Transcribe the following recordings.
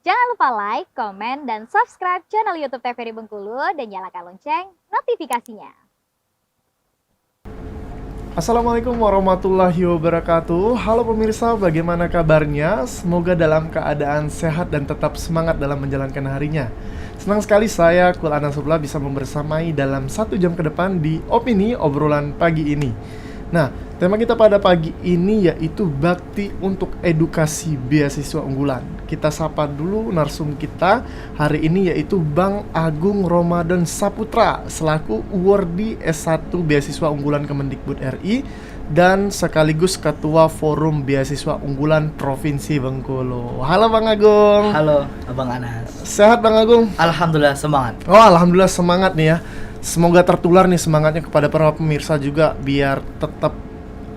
Jangan lupa like, komen, dan subscribe channel YouTube TVRI Bengkulu dan nyalakan lonceng notifikasinya. Assalamualaikum warahmatullahi wabarakatuh. Halo pemirsa, bagaimana kabarnya? Semoga dalam keadaan sehat dan tetap semangat dalam menjalankan harinya. Senang sekali saya, Kul Anasubla, bisa membersamai dalam 1 jam ke depan di Opini Obrolan Pagi ini. Nah, tema kita pada pagi ini yaitu bakti untuk edukasi beasiswa unggulan. Kita sapa dulu narsum kita hari ini yaitu Bang Agung Ramadan Saputra selaku Awardee S1 Beasiswa Unggulan Kemendikbud RI dan sekaligus Ketua Forum Beasiswa Unggulan Provinsi Bengkulu. Halo Bang Agung. Halo Abang Anas. Sehat Bang Agung? Alhamdulillah semangat. Oh, alhamdulillah semangat nih ya. Semoga tertular nih semangatnya kepada para pemirsa juga biar tetap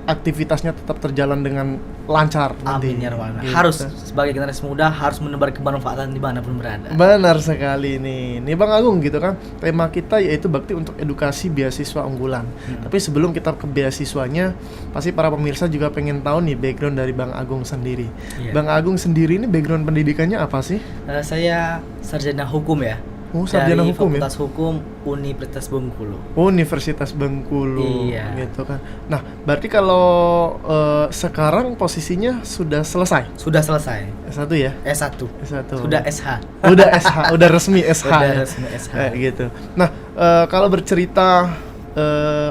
aktivitasnya tetap terjalan dengan lancar. Amin ya rabbal alamin. Harus sebagai generasi muda harus menebar kebermanfaatan dimanapun berada. Benar sekali nih. Nih Bang Agung gitu kan. Tema kita yaitu bakti untuk edukasi beasiswa unggulan. Tapi sebelum kita ke beasiswanya, pasti para pemirsa juga pengen tahu nih background dari Bang Agung sendiri. Iya. Bang Agung sendiri ini background pendidikannya apa sih? Saya sarjana hukum ya. Oh, sarjana dari hukum ya? Fakultas Hukum Universitas Bengkulu. Universitas Bengkulu. Iya. Gitu kan. Nah, berarti kalau sekarang posisinya sudah selesai? Sudah selesai. S1 ya? S1. S1. Sudah SH. Udah SH, udah resmi SH. Udah ya? resmi SH. Kayak gitu. Nah, kalau bercerita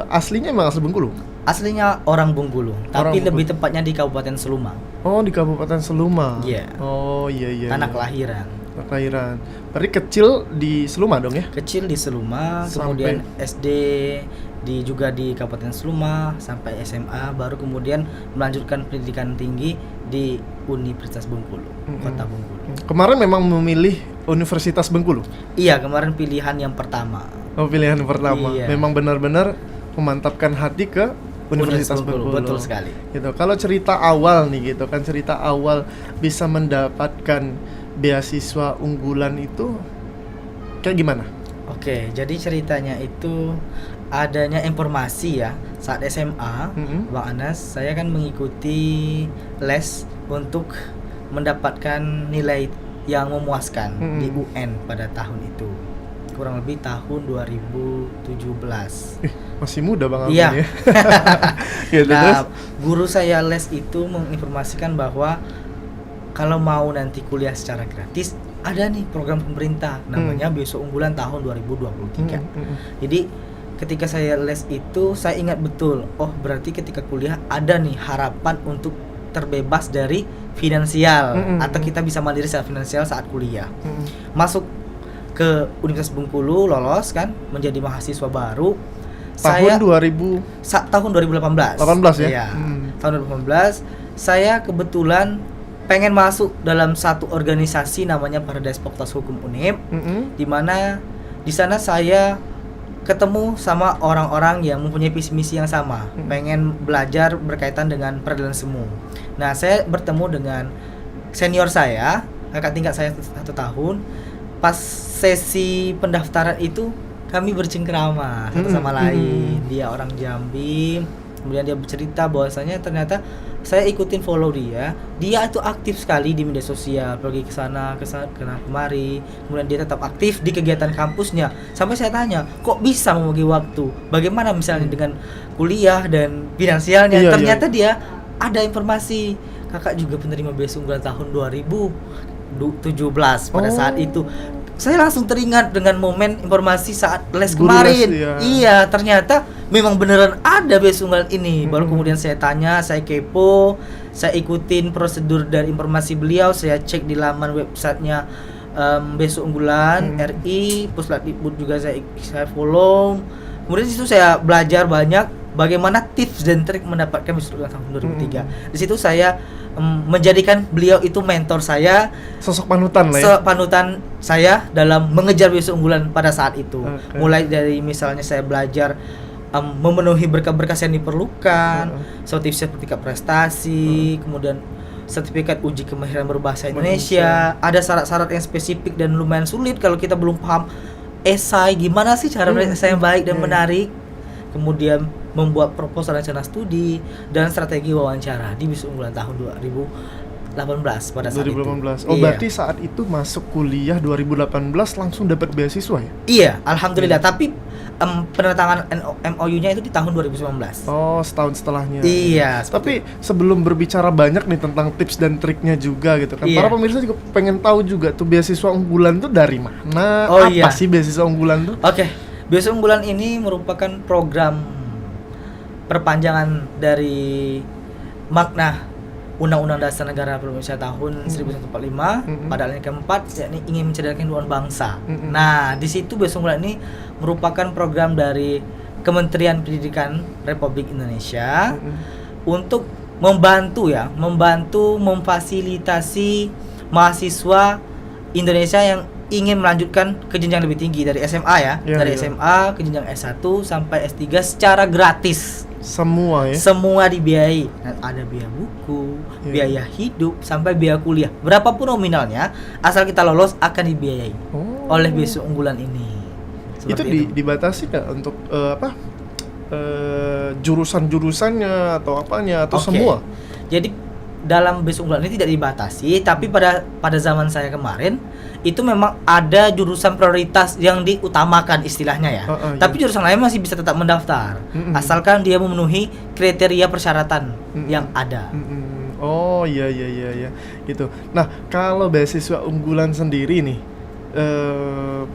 aslinya emang asli Bengkulu? Aslinya orang Bengkulu, Orang tapi Bengkulu. lebih tepatnya di Kabupaten Seluma. Oh, di Kabupaten Seluma. Iya. Oh, iya. Tanah iya. kelahiran. Kelahiran. Berarti kecil di Seluma dong ya? Kecil di Seluma, Sampai- kemudian SD juga di Kabupaten Seluma sampai SMA, baru kemudian melanjutkan pendidikan tinggi di Universitas Bengkulu, Kota Bengkulu. Kemarin memang memilih Universitas Bengkulu. Iya, kemarin pilihan yang pertama. Oh, pilihan pertama. Iya. Memang benar-benar memantapkan hati ke Universitas Bengkulu. Betul sekali. Gitu. Kalau cerita awal nih gitu kan, cerita awal bisa mendapatkan beasiswa unggulan itu kayak gimana? Oke, jadi ceritanya itu adanya informasi ya saat SMA, Bang Anas, saya kan mengikuti les untuk mendapatkan nilai yang memuaskan di UN pada tahun itu. Kurang lebih tahun 2017. Masih muda Bang Agung Iya. ya. Gitu, terus? Nah, guru saya les itu menginformasikan bahwa kalau mau nanti kuliah secara gratis, ada nih program pemerintah namanya Beasiswa Unggulan tahun 2023. Jadi ketika saya les itu saya ingat betul, oh berarti ketika kuliah ada nih harapan untuk terbebas dari finansial atau kita bisa mandiri secara finansial saat kuliah. Masuk ke Universitas Bengkulu, lolos kan menjadi mahasiswa baru. Tahun 2000 Tahun 2018. 18 ya? Iya. Tahun 2018 saya kebetulan pengen masuk dalam satu organisasi namanya Paradise Fakultas Hukum Unip, di mana di sana saya ketemu sama orang-orang yang mempunyai visi misi yang sama, pengen belajar berkaitan dengan peradilan semu. Nah, saya bertemu dengan senior saya, kakak tingkat saya 1 tahun. Pas sesi pendaftaran itu kami bercengkrama satu sama lain. Dia orang Jambi, kemudian dia bercerita bahwasanya ternyata saya ikutin follow dia itu aktif sekali di media sosial, pergi ke sana kemari, kemudian dia tetap aktif di kegiatan kampusnya. Sampai saya tanya, kok bisa membagi waktu? Bagaimana misalnya dengan kuliah dan finansialnya? Iya, Ternyata dia ada informasi, kakak juga penerima beasiswa unggulan tahun 2017 pada saat itu. Saya langsung teringat dengan momen informasi saat les Guru kemarin. les, iya. Iya, ternyata memang beneran ada beasiswa unggulan ini. Baru kemudian saya tanya, saya kepo, saya ikutin prosedur dari informasi beliau, saya cek di laman websitenya beasiswa unggulan RI, Puslatdikbud juga saya follow. Kemudian di situ saya belajar banyak bagaimana tips dan trik mendapatkan beasiswa unggulan tahun 2003. Di situ saya menjadikan beliau itu mentor saya, sosok panutan lah ya. panutan saya dalam mengejar beasiswa unggulan pada saat itu. Oke. Mulai dari misalnya saya belajar memenuhi berkas-berkas yang diperlukan, seperti sertifikat prestasi, kemudian sertifikat uji kemahiran berbahasa Indonesia. Ada syarat-syarat yang spesifik dan lumayan sulit kalau kita belum paham esai, gimana sih cara menulis esai yang baik dan menarik. Kemudian membuat proposal rencana studi dan strategi wawancara di beasiswa unggulan tahun 2018 2018 pada saat 2018. itu. Oh, Iya. berarti saat itu masuk kuliah 2018 langsung dapat beasiswa ya? Iya, alhamdulillah. Tapi peneretangan MOU-nya itu di tahun 2019. Oh, setahun setelahnya. Iya. Tapi sebelum berbicara banyak nih tentang tips dan triknya juga gitu kan. Iya. Para pemirsa juga pengen tahu juga tuh beasiswa unggulan tuh dari mana? Oh, Apa iya. sih beasiswa unggulan tuh? Oke, beasiswa unggulan ini merupakan program perpanjangan dari makna Undang-Undang Dasar Negara Republik Indonesia tahun 1945 pada yang keempat, yakni ingin mencerdaskan dua bangsa. Nah, di situ beasiswa unggulan ini merupakan program dari Kementerian Pendidikan Republik Indonesia untuk membantu memfasilitasi mahasiswa Indonesia yang ingin melanjutkan ke jenjang lebih tinggi dari SMA ya, dari SMA ke jenjang S1 sampai S3 secara gratis. Semua ya? Semua dibiayai. Ada biaya buku, biaya hidup, sampai biaya kuliah. Berapapun nominalnya, asal kita lolos akan dibiayai oleh beasiswa unggulan ini. Itu dibatasi nggak untuk jurusan-jurusannya atau apanya atau semua? Jadi dalam beasiswa unggulan ini tidak dibatasi, tapi pada zaman saya kemarin itu memang ada jurusan prioritas yang diutamakan istilahnya ya. Tapi jurusan lain masih bisa tetap mendaftar, asalkan dia memenuhi kriteria persyaratan yang ada. Oh iya gitu. Nah, kalau beasiswa unggulan sendiri nih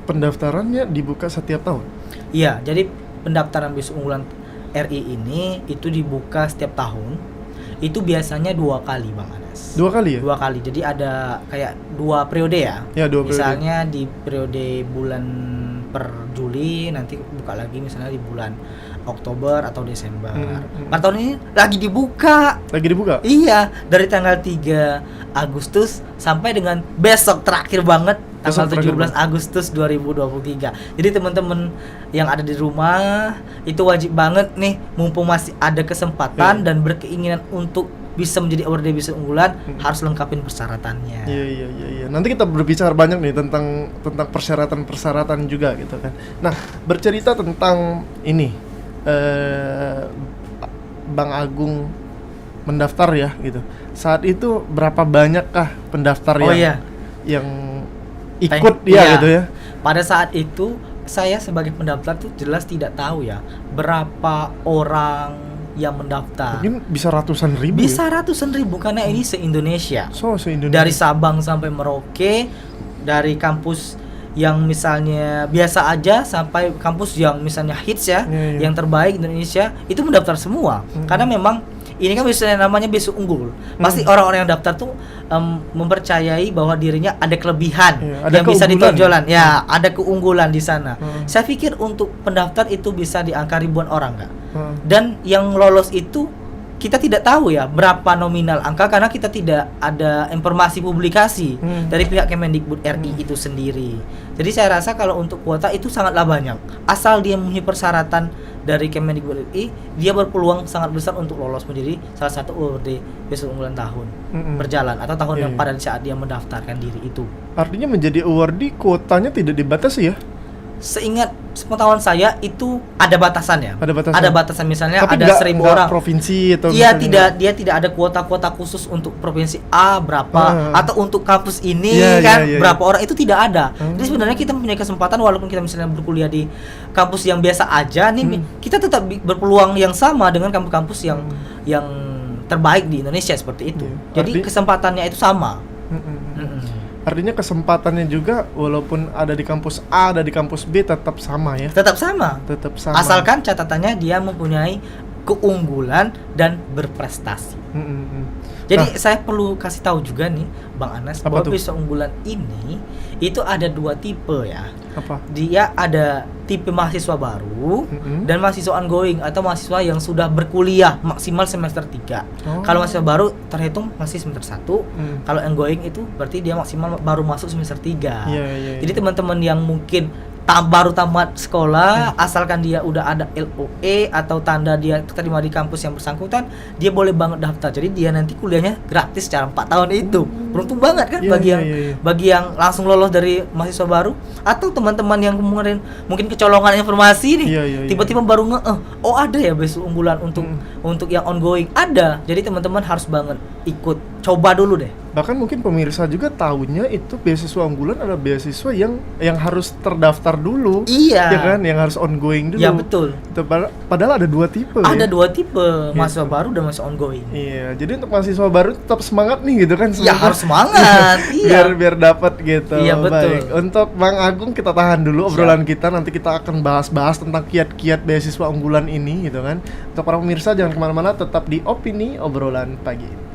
pendaftarannya dibuka setiap tahun? Iya, jadi pendaftaran beasiswa unggulan RI ini itu dibuka setiap tahun. Itu biasanya 2 kali, Bang Anas. 2 kali ya? 2 kali. Jadi ada kayak 2 periode ya. Ya, 2 periode. Misalnya di periode bulan per Juli, nanti buka lagi misalnya di bulan Oktober atau Desember. Pada tahun ini lagi dibuka. Lagi dibuka? Iya, dari tanggal 3 Agustus sampai dengan besok terakhir banget tanggal 17 Agustus 2023. Jadi teman-teman yang ada di rumah itu wajib banget nih, mumpung masih ada kesempatan dan berkeinginan untuk bisa menjadi award beasiswa unggulan, harus lengkapin persyaratannya. Iya. Nanti kita berbicara banyak nih tentang persyaratan juga gitu kan. Nah, bercerita tentang ini Bang Agung mendaftar ya gitu. Saat itu berapa banyakkah pendaftar yang ikut gitu ya? Pada saat itu saya sebagai pendaftar tuh jelas tidak tahu ya berapa orang yang mendaftar. Mungkin bisa ratusan ribu. Bisa ratusan ribu karena ini se-Indonesia. Se-Indonesia. Dari Sabang sampai Merauke, dari kampus yang misalnya biasa aja sampai kampus yang misalnya hits ya, yang terbaik di Indonesia itu mendaftar semua. Karena memang ini kan biasanya namanya beasiswa unggul. Pasti orang-orang yang daftar tuh mempercayai bahwa dirinya ada kelebihan yang bisa ditonjolan. Ya, ada keunggulan di sana. Saya pikir untuk pendaftar itu bisa di angka ribuan orang, Kak. Dan yang lolos itu kita tidak tahu ya berapa nominal angka karena kita tidak ada informasi publikasi dari pihak Kemendikbud RI itu sendiri. Jadi saya rasa kalau untuk kuota itu sangatlah banyak. Asal dia memenuhi persyaratan dari Kemendikbud RI, dia berpeluang sangat besar untuk lolos menjadi salah satu award beasiswa unggulan tahun berjalan atau tahun yang pada saat dia mendaftarkan diri itu. Artinya menjadi awardee kuotanya tidak dibatasi ya? Seingat sepengetahuan saya itu ada batasannya. Ada batasan misalnya. Tapi ada 1.000 orang. Provinsi atau iya, dia tidak ada kuota-kuota khusus untuk provinsi A berapa atau untuk kampus ini berapa orang, itu tidak ada. Jadi sebenarnya kita mempunyai kesempatan walaupun kita misalnya berkuliah di kampus yang biasa aja nih, kita tetap berpeluang yang sama dengan kampus-kampus yang terbaik di Indonesia seperti itu. Jadi kesempatannya itu sama. Artinya kesempatannya juga walaupun ada di kampus A, ada di kampus B tetap sama ya? Tetap sama. Asalkan catatannya dia mempunyai keunggulan dan berprestasi. Jadi saya perlu kasih tahu juga nih Bang Anas bahwa beasiswa unggulan ini itu ada 2 tipe ya. Apa? Dia ada tipe mahasiswa baru dan mahasiswa ongoing atau mahasiswa yang sudah berkuliah maksimal semester 3. Kalau mahasiswa baru terhitung masih semester 1. Kalau ongoing itu berarti dia maksimal baru masuk semester 3. Jadi teman-teman yang mungkin baru tamat sekolah, asalkan dia udah ada LOE atau tanda dia terima di kampus yang bersangkutan, dia boleh banget daftar. Jadi dia nanti kuliahnya gratis secara 4 tahun itu. Beruntung banget kan Iya, bagi iya, yang iya, iya. bagi yang langsung lolos dari mahasiswa baru atau teman-teman yang kemarin mungkin kecolongan informasi nih. Iya, iya, iya. Tiba-tiba baru oh ada ya beasiswa unggulan untuk yang ongoing. Ada. Jadi teman-teman harus banget ikut coba dulu deh. Bahkan mungkin pemirsa juga tahunya itu beasiswa unggulan adalah beasiswa yang harus terdaftar dulu. Iya. Ya kan, yang harus ongoing dulu. Ya betul. Itu padahal ada 2 tipe. Ada ya? 2 tipe, mahasiswa baru dan mahasiswa ongoing. Iya, jadi untuk mahasiswa baru tetap semangat nih gitu kan. Ya semoga- harus semangat. Iya. biar dapat gitu. Iya, betul. Baik. Untuk Bang Agung kita tahan dulu obrolan kita, nanti kita akan bahas-bahas tentang kiat-kiat beasiswa unggulan ini gitu kan. Untuk para pemirsa jangan kemana-mana, tetap di Opini Obrolan Pagi.